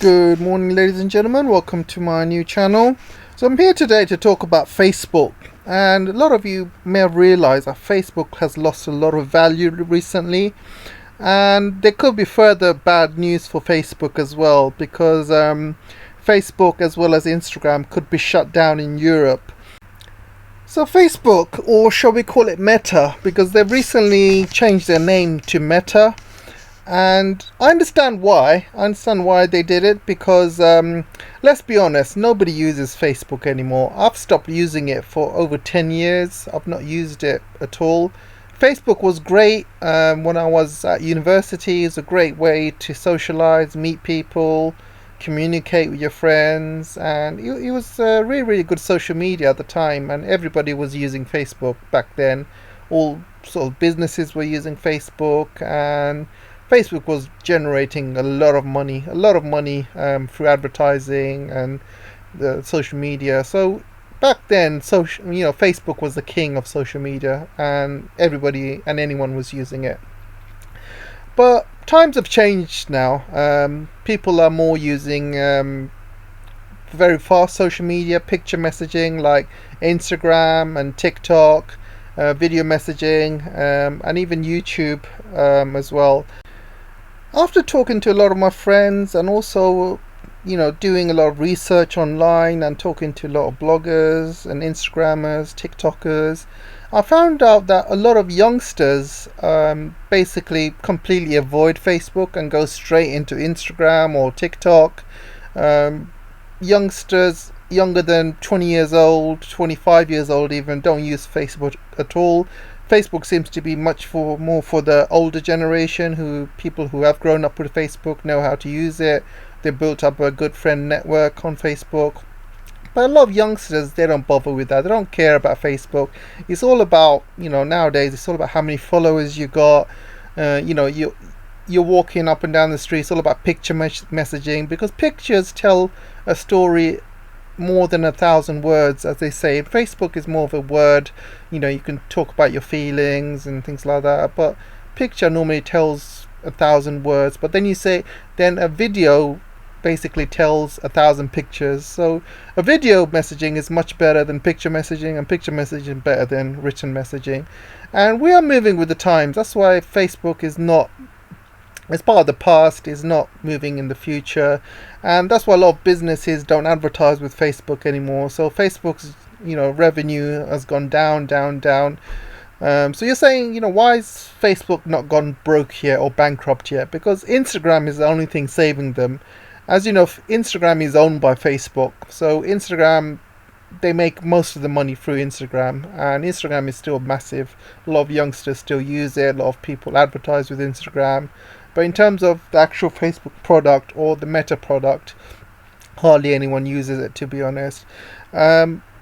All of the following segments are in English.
Good morning, ladies and gentlemen. Welcome to my new channel. So I'm here today to talk about Facebook, and a lot of you may have realized that Facebook has lost a lot of value recently, and there could be further bad news for Facebook as well, because Facebook as well as Instagram could be shut down in Europe. So Facebook, or shall we call it Meta, because they've recently changed their name to Meta. And I understand why. They did it, because let's be honest, nobody uses Facebook anymore. I've stopped using it for over 10 years. I've not used it at all. Facebook was great when I was at university. It's a great way to socialize, meet people, communicate with your friends, and it was really good social media at the time, and everybody was using Facebook back then. All sort of businesses were using Facebook, and Facebook was generating a lot of money through advertising and the social media. So back then, Facebook was the king of social media, and everybody and anyone was using it. But times have changed now. People are more using very fast social media, picture messaging like Instagram and TikTok, video messaging, and even YouTube as well. After talking to a lot of my friends, and also doing a lot of research online and talking to a lot of bloggers and Instagrammers, TikTokers, I found out that a lot of youngsters basically completely avoid Facebook and go straight into Instagram or TikTok. Youngsters younger than 20 years old, 25 years old even, don't use Facebook at all. Facebook seems to be more for the older generation, people who have grown up with Facebook, know how to use it. They built up a good friend network on Facebook. But a lot of youngsters, they don't bother with that. They don't care about Facebook. It's all about, nowadays, it's all about how many followers you got. You're walking up and down the street. It's all about picture messaging, because pictures tell a story more than 1,000 words, as they say. Facebook is more of a word. You can talk about your feelings and things like that, but picture normally tells 1,000 words. But then a video basically tells 1,000 pictures. So a video messaging is much better than picture messaging, and picture messaging better than written messaging. And we are moving with the times. That's why Facebook is not, it's part of the past, is not moving in the future, and that's why a lot of businesses don't advertise with Facebook anymore. So Facebook's revenue has gone down. So you're saying, why is Facebook not gone broke yet or bankrupt yet? Because Instagram is the only thing saving them. As you know, Instagram is owned by Facebook, so Instagram, they make most of the money through Instagram, and Instagram is still massive. A lot of youngsters still use it. A lot of people advertise with Instagram. But in terms of the actual Facebook product or the Meta product, hardly anyone uses it, to be honest.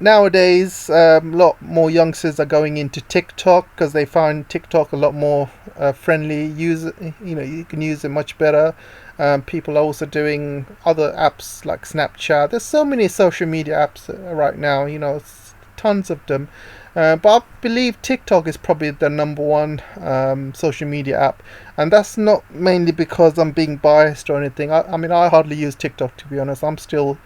Nowadays, a lot more youngsters are going into TikTok, because they find TikTok a lot more friendly. You can use it much better. People are also doing other apps like Snapchat. There's so many social media apps right now. Tons of them. But I believe TikTok is probably the number one social media app, and that's not mainly because I'm being biased or anything. I hardly use TikTok, to be honest. I'm still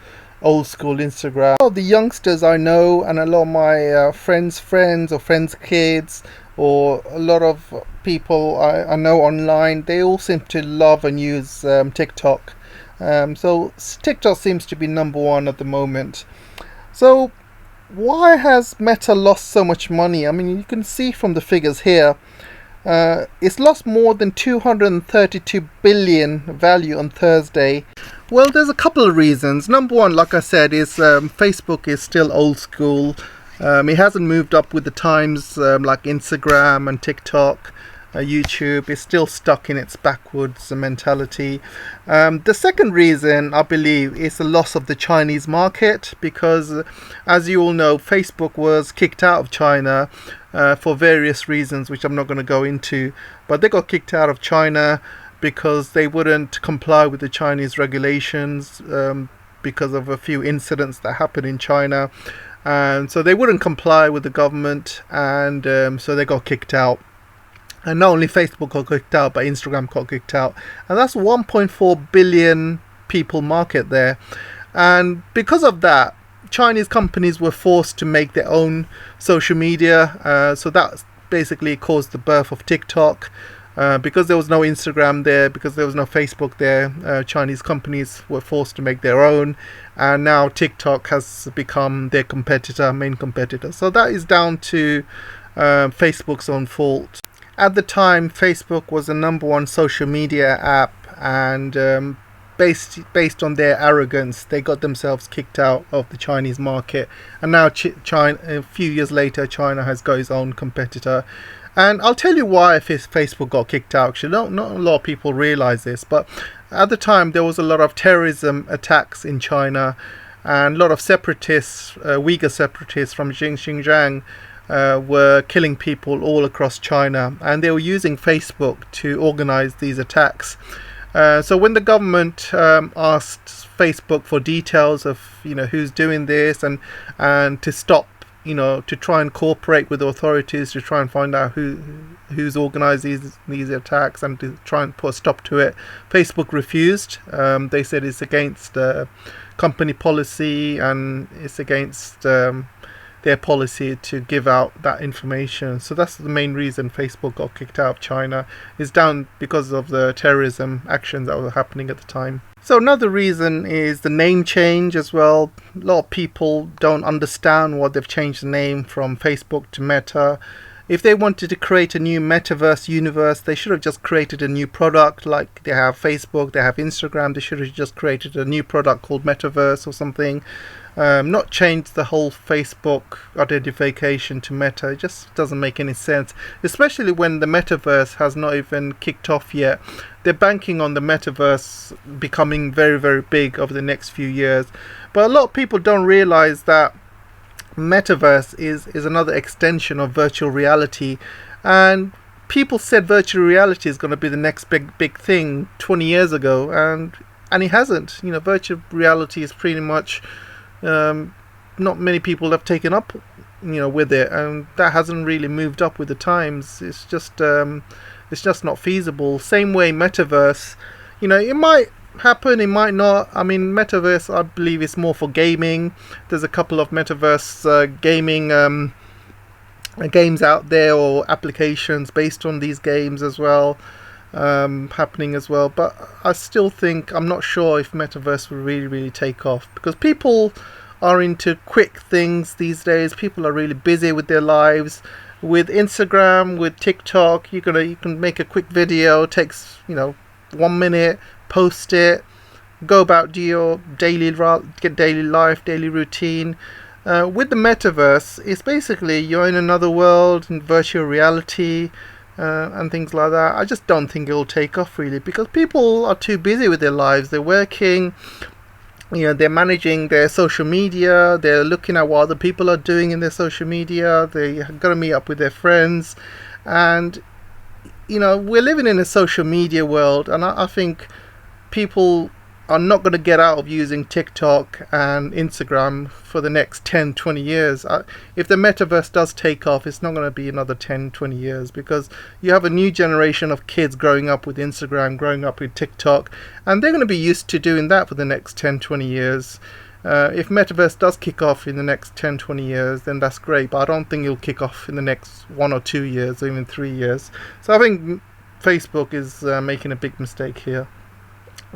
old school Instagram. A lot of the youngsters I know, and a lot of my friends or friends' kids, or a lot of people I know online, they all seem to love and use TikTok. So TikTok seems to be number one at the moment. So why has Meta lost so much money? You can see from the figures here, it's lost more than 232 billion value on Thursday. Well, there's a couple of reasons. Number one, like I said, is Facebook is still old school. It hasn't moved up with the times like Instagram and TikTok. YouTube is still stuck in its backwards mentality. The second reason, I believe, is the loss of the Chinese market, because as you all know, Facebook was kicked out of China for various reasons, which I'm not going to go into, but they got kicked out of China because they wouldn't comply with the Chinese regulations because of a few incidents that happened in China, and so they wouldn't comply with the government, and so they got kicked out. And not only Facebook got kicked out, but Instagram got kicked out. And that's 1.4 billion people market there. And because of that, Chinese companies were forced to make their own social media. So that basically caused the birth of TikTok. Because there was no Instagram there, because there was no Facebook there, Chinese companies were forced to make their own, and now TikTok has become their main competitor. So that is down to Facebook's own fault. At the time, Facebook was the number one social media app, and based on their arrogance, they got themselves kicked out of the Chinese market. And now China, a few years later, China has got its own competitor. And I'll tell you why Facebook got kicked out. Actually, not a lot of people realize this, but at the time there was a lot of terrorism attacks in China, and a lot of separatists, Uyghur separatists from Xinjiang, were killing people all across China, and they were using Facebook to organize these attacks. So when the government asked Facebook for details of who's doing this, and to stop, to try and cooperate with the authorities to try and find out who's organised these attacks and to try and put a stop to it, Facebook refused. They said it's against company policy, and it's against their policy to give out that information. So that's the main reason Facebook got kicked out of China, is down because of the terrorism actions that were happening at the time. So another reason is the name change as well. A lot of people don't understand why they've changed the name from Facebook to Meta. If they wanted to create a new metaverse universe, they should have just created a new product. Like they have Facebook, they have Instagram, they should have just created a new product called Metaverse or something. Not change the whole Facebook identification to Meta. It just doesn't make any sense, especially when the Metaverse has not even kicked off yet. They're banking on the Metaverse becoming very, very big over the next few years. But a lot of people don't realize that Metaverse is another extension of virtual reality, and people said virtual reality is going to be the next big thing 20 years ago, and it hasn't. Virtual reality is pretty much not many people have taken up with it, and that hasn't really moved up with the times. It's just not feasible. Same way Metaverse, it might happen, it might not. I mean, Metaverse, I believe, is more for gaming. There's a couple of Metaverse gaming games out there, or applications based on these games as well, happening as well. But I still think, I'm not sure if Metaverse will really take off, because people are into quick things these days. People are really busy with their lives. With Instagram, with TikTok, you can make a quick video, takes 1 minute, post it, go about, do your daily life, daily routine. With the Metaverse, it's basically you're in another world, in virtual reality, and things like that. I just don't think it'll take off really, because people are too busy with their lives. They're working, they're managing their social media, they're looking at what other people are doing in their social media, they're going to meet up with their friends, and we're living in a social media world, and I think people are not going to get out of using TikTok and Instagram for the next 10-20 years. If the Metaverse does take off, it's not going to be another 10-20 years, because you have a new generation of kids growing up with Instagram, growing up with TikTok, and they're going to be used to doing that for the next 10-20 years. If Metaverse does kick off in the next 10-20 years, then that's great, but I don't think it'll kick off in the next 1 or 2 years, or even 3 years. So I think Facebook is making a big mistake here.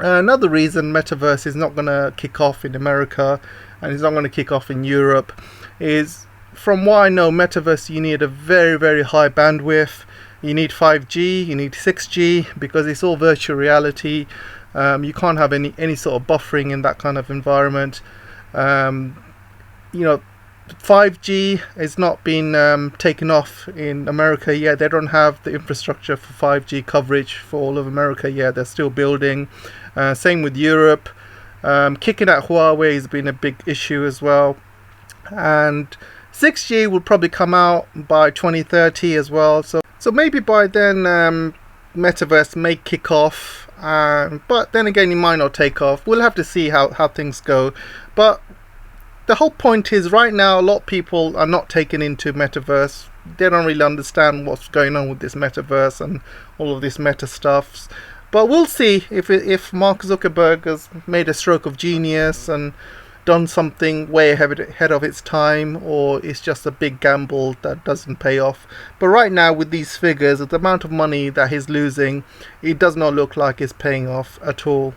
Another reason Metaverse is not going to kick off in America, and it's not going to kick off in Europe, is, from what I know, Metaverse, you need a very, very high bandwidth. You need 5G, you need 6G, because it's all virtual reality. You can't have any sort of buffering in that kind of environment. 5G has not been taken off in America yet. They don't have the infrastructure for 5G coverage for all of America yet. They're still building. Same with Europe. Kicking out Huawei has been a big issue as well. And 6G will probably come out by 2030 as well. So maybe by then Metaverse may kick off. But then again, it might not take off. We'll have to see how things go. But the whole point is, right now, a lot of people are not taken into Metaverse. They don't really understand what's going on with this Metaverse and all of this meta stuff. But we'll see if Mark Zuckerberg has made a stroke of genius and done something way ahead of its time, or it's just a big gamble that doesn't pay off. But right now, with these figures, with the amount of money that he's losing, it does not look like it's paying off at all.